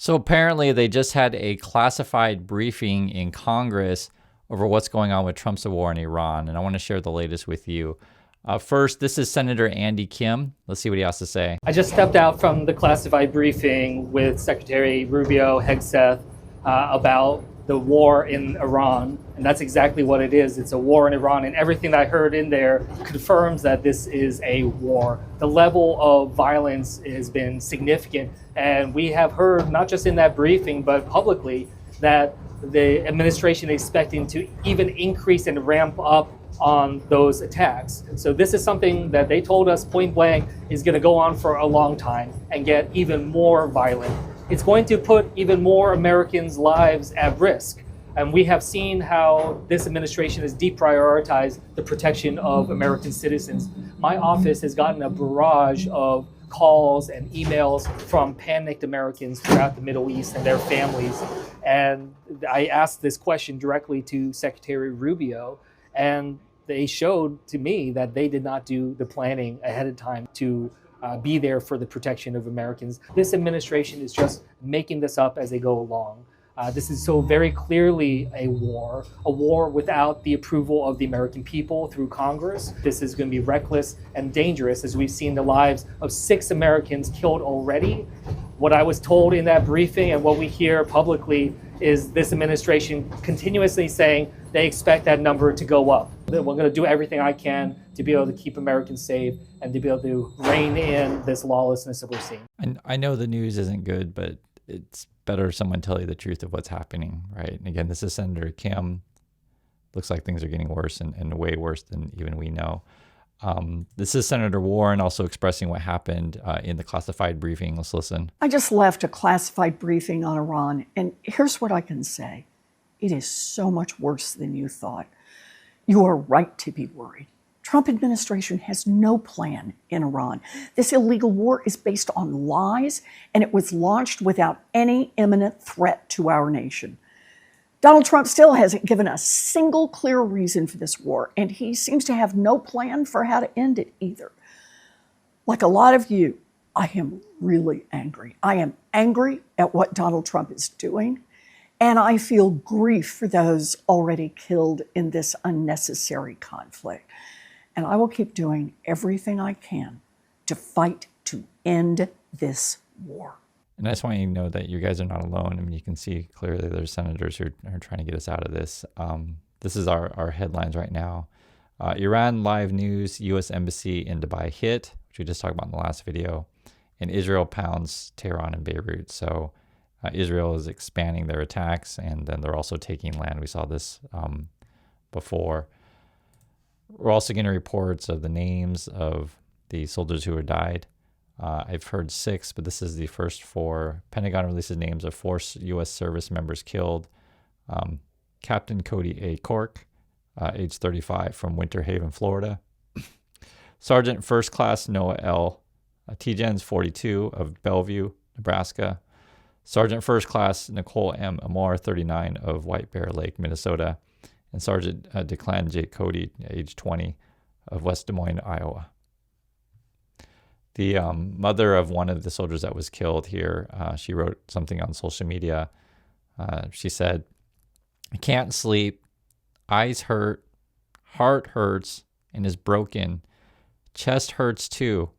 So apparently they just had a classified briefing in Congress over what's going on with Trump's war in Iran, and I want to share the latest with you. First, this is Senator Andy Kim. Let's see what he has to say. I just stepped out from the classified briefing with Secretary Rubio, Hegseth, about the war in Iran, and that's exactly what it is. It's a war in Iran, and everything that I heard in there confirms that this is a war. The level of violence has been significant, and we have heard, not just in that briefing, but publicly, that the administration is expecting to even increase and ramp up on those attacks. So this is something that they told us point blank is going to go on for a long time and get even more violent. It's going to put even more Americans' lives at risk. And we have seen how this administration has deprioritized the protection of American citizens. My office has gotten a barrage of calls and emails from panicked Americans throughout the Middle East and their families. And I asked this question directly to Secretary Rubio, and they showed to me that they did not do the planning ahead of time to be there for the protection of Americans. This administration is just making this up as they go along. This is so very clearly a war without the approval of the American people through Congress. This is going to be reckless and dangerous, as we've seen the lives of 6 Americans killed already. What I was told in that briefing and what we hear publicly is this administration continuously saying they expect that number to go up. We're going to do everything I can to be able to keep Americans safe and to be able to rein in this lawlessness that we're seeing. And I know the news isn't good, but it's better someone tell you the truth of what's happening, right? And again, this is Senator Kim. Looks like things are getting worse and way worse than even we know. This is Senator Warren also expressing what happened in the classified briefing. Let's listen. I just left a classified briefing on Iran, and here's what I can say. It is so much worse than you thought. You are right to be worried. Trump administration has no plan in Iran. This illegal war is based on lies, and it was launched without any imminent threat to our nation. Donald Trump still hasn't given a single clear reason for this war, and he seems to have no plan for how to end it either. Like a lot of you, I am really angry. I am angry at what Donald Trump is doing, and I feel grief for those already killed in this unnecessary conflict. And I will keep doing everything I can to fight to end this war. And I just want you to know that you guys are not alone. I mean, you can see clearly there's senators who are trying to get us out of this. This is our headlines right now. Iran live news, U.S. Embassy in Dubai hit, which we just talked about in the last video. And Israel pounds Tehran and Beirut. So Israel is expanding their attacks, and then they're also taking land. We saw this before. We're also getting reports of the names of the soldiers who have died. I've heard 6, but this is the first 4. Pentagon releases names of 4 U.S. service members killed. Captain Cody A. Cork, age 35, from Winter Haven, Florida. Sergeant First Class Noah L. Tgens, 42, of Bellevue, Nebraska. Sergeant First Class Nicole M. Amar, 39, of White Bear Lake, Minnesota. And Sergeant Declan J. Cody, age 20, of West Des Moines, Iowa. The mother of one of the soldiers that was killed here, she wrote something on social media. She said, "I can't sleep, eyes hurt, heart hurts and is broken, chest hurts too.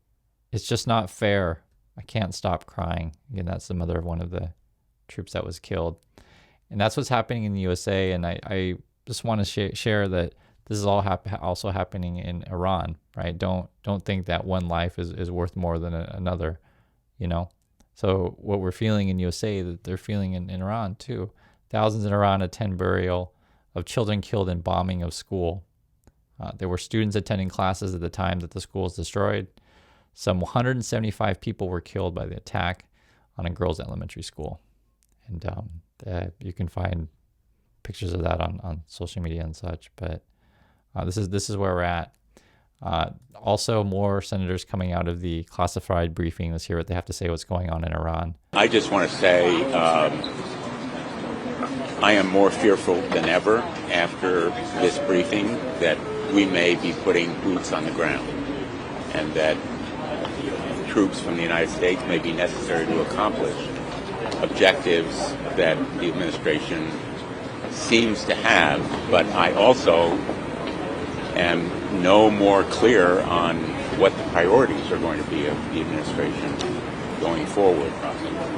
It's just not fair. I can't stop crying." Again, that's the mother of one of the troops that was killed. And that's what's happening in the USA. And I just want to share that this is all also happening in Iran, right? Don't think that one life is worth more than another, you know? So what we're feeling in USA, that they're feeling in Iran too. Thousands in Iran attend burial of children killed in bombing of school. There were students attending classes at the time that the school was destroyed. Some 175 people were killed by the attack on a girls' elementary school. And you can find pictures of that on social media and such, but this is where we're at. Also, more senators coming out of the classified briefing. Let's hear what they have to say what's going on in Iran. I just want to say I am more fearful than ever after this briefing that we may be putting boots on the ground and that troops from the United States may be necessary to accomplish objectives that the administration seems to have, but I also am no more clear on what the priorities are going to be of the administration going forward,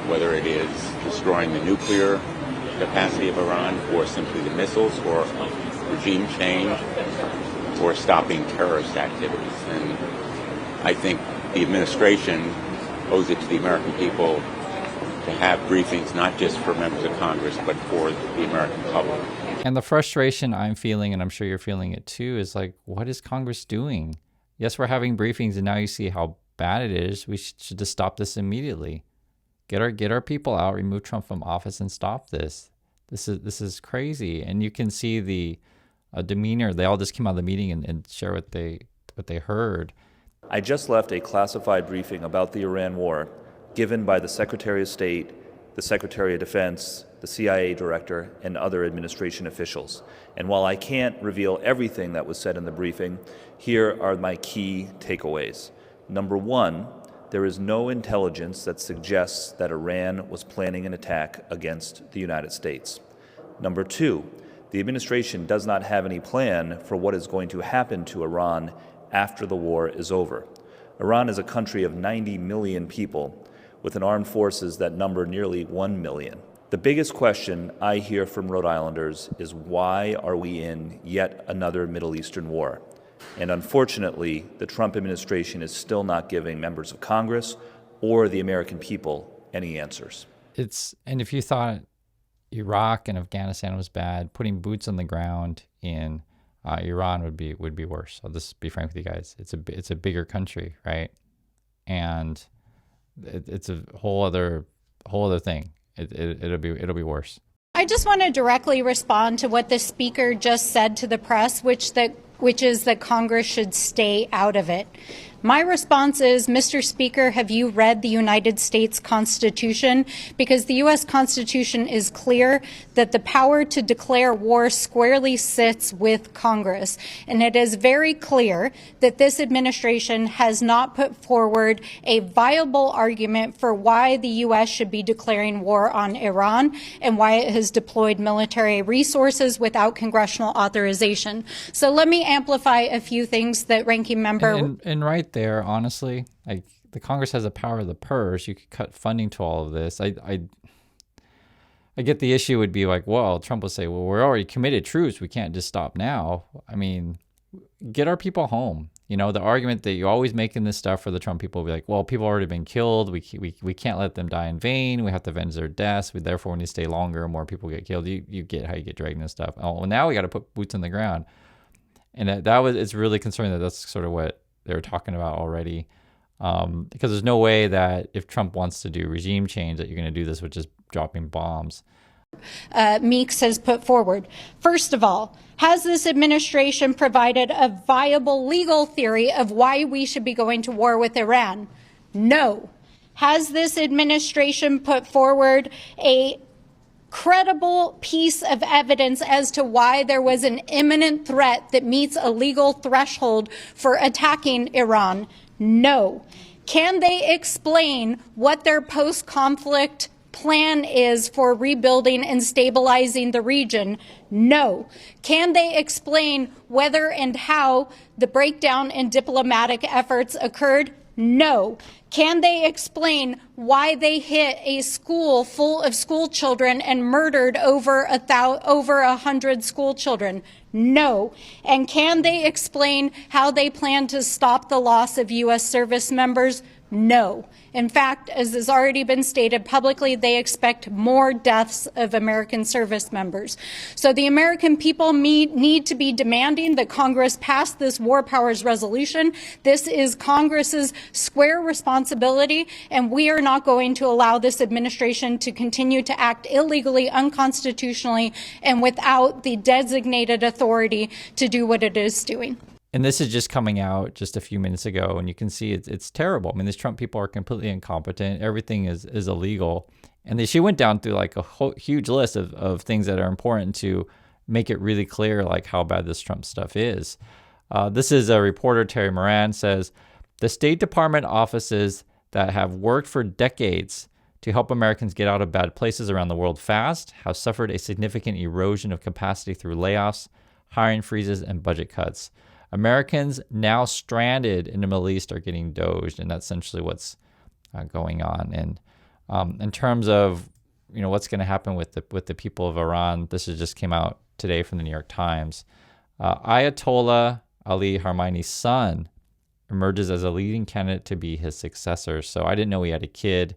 whether it is destroying the nuclear capacity of Iran or simply the missiles or regime change or stopping terrorist activities. And I think the administration owes it to the American people to have briefings not just for members of Congress but for the American public. And the frustration I'm feeling, and I'm sure you're feeling it too, is like, what is Congress doing? Yes, we're having briefings, and now you see how bad it is. We should just stop this immediately. Get our people out, remove Trump from office, and stop this. This is crazy. And you can see the demeanor. They all just came out of the meeting and share what they heard. I just left a classified briefing about the Iran war given by the Secretary of State, the Secretary of Defense, the CIA director, and other administration officials. And while I can't reveal everything that was said in the briefing, here are my key takeaways. Number one, there is no intelligence that suggests that Iran was planning an attack against the United States. Number two, the administration does not have any plan for what is going to happen to Iran after the war is over. Iran is a country of 90 million people with an armed forces that number nearly 1 million. The biggest question I hear from Rhode Islanders is, why are we in yet another Middle Eastern war? And unfortunately, the Trump administration is still not giving members of Congress or the American people any answers. And if you thought Iraq and Afghanistan was bad, putting boots on the ground in Iran would be worse. I'll just be frank with you guys. It's a bigger country, right? And it's a whole other thing. It'll be worse. I just want to directly respond to what the speaker just said to the press, which is that Congress should stay out of it. My response is, Mr. Speaker, have you read the United States Constitution? Because the U.S. Constitution is clear that the power to declare war squarely sits with Congress. And it is very clear that this administration has not put forward a viable argument for why the U.S. should be declaring war on Iran and why it has deployed military resources without congressional authorization. So let me amplify a few things that Ranking Member... And right there, honestly, like, the Congress has the power of the purse. You could cut funding to all of this. I get the issue would be like, well, Trump will say, well, we're already committed troops. We can't just stop now. I mean, get our people home. You know, the argument that you always make in this stuff for the Trump people will be like, well, people have already been killed. We can't let them die in vain. We have to avenge their deaths. We therefore need to stay longer. More people get killed. You get how you get dragged and stuff. Oh, well, now we got to put boots on the ground. And it's really concerning that that's sort of what they were talking about already, because there's no way that if Trump wants to do regime change that you're going to do this with just dropping bombs. Meeks has put forward. First of all, has this administration provided a viable legal theory of why we should be going to war with Iran? No. Has this administration put forward a credible piece of evidence as to why there was an imminent threat that meets a legal threshold for attacking Iran? No. Can they explain what their post-conflict plan is for rebuilding and stabilizing the region? No. Can they explain whether and how the breakdown in diplomatic efforts occurred? No. Can they explain why they hit a school full of school children and murdered over 100 school children? No. And can they explain how they plan to stop the loss of U.S. service members? No. In fact, as has already been stated publicly, they expect more deaths of American service members. So the American people need to be demanding that Congress pass this war powers resolution. This is Congress's square responsibility, and we are not going to allow this administration to continue to act illegally, unconstitutionally, and without the designated authority to do what it is doing. And this is just coming out just a few minutes ago, and you can see it's terrible. I mean, these Trump people are completely incompetent. Everything is illegal. And she went down through like a huge list of things that are important to make it really clear like how bad this Trump stuff is. This is a reporter, Terry Moran, says, the State Department offices that have worked for decades to help Americans get out of bad places around the world fast have suffered a significant erosion of capacity through layoffs, hiring freezes, and budget cuts. Americans now stranded in the Middle East are getting doged, and that's essentially what's going on. And in terms of what's going to happen with the people of Iran, this just came out today from the New York Times. Ayatollah Ali Khamenei's son emerges as a leading candidate to be his successor. So I didn't know he had a kid,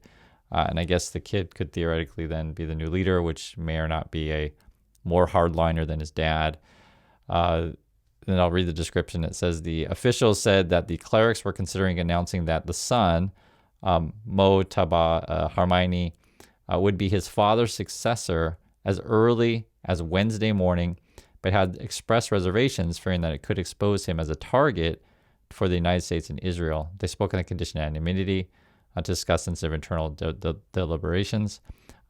and I guess the kid could theoretically then be the new leader, which may or not be a more hardliner than his dad. Then I'll read the description. It says the officials said that the clerics were considering announcing that the son, Mojtaba Khamenei, would be his father's successor as early as Wednesday morning, but had expressed reservations, fearing that it could expose him as a target for the United States and Israel. They spoke on the condition of anonymity to discuss sensitive internal deliberations.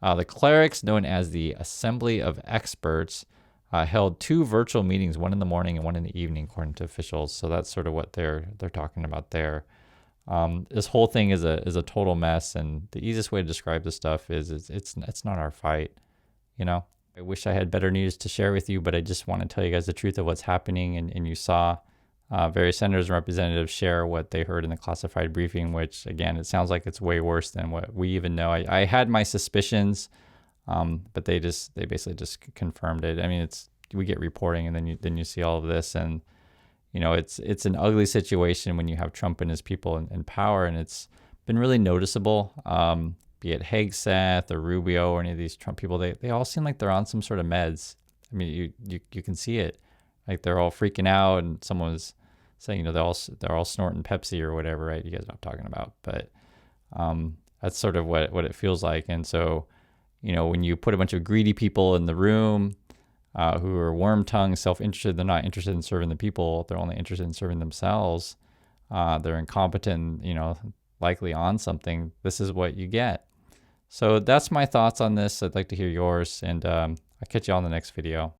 The clerics, known as the Assembly of Experts, held 2 virtual meetings, one in the morning and one in the evening, according to officials. So that's sort of what they're talking about there. This whole thing is a total mess, and the easiest way to describe this stuff is it's not our fight, I wish I had better news to share with you, but I just want to tell you guys the truth of what's happening. And you saw various senators and representatives share what they heard in the classified briefing, which, again, it sounds like it's way worse than what we even know. I had my suspicions, but they basically just confirmed it. I mean, we get reporting, and then you see all of this, and it's an ugly situation when you have Trump and his people in power, and it's been really noticeable. Be it Hegseth or Rubio or any of these Trump people, they all seem like they're on some sort of meds. I mean, you can see it. Like they're all freaking out, and someone was saying, they're all snorting Pepsi or whatever, right? You guys know what I'm talking about. But that's sort of what it feels like. And so, when you put a bunch of greedy people in the room who are worm-tongued, self-interested, they're not interested in serving the people. They're only interested in serving themselves. They're incompetent, likely on something. This is what you get. So that's my thoughts on this. I'd like to hear yours, and I'll catch you on the next video.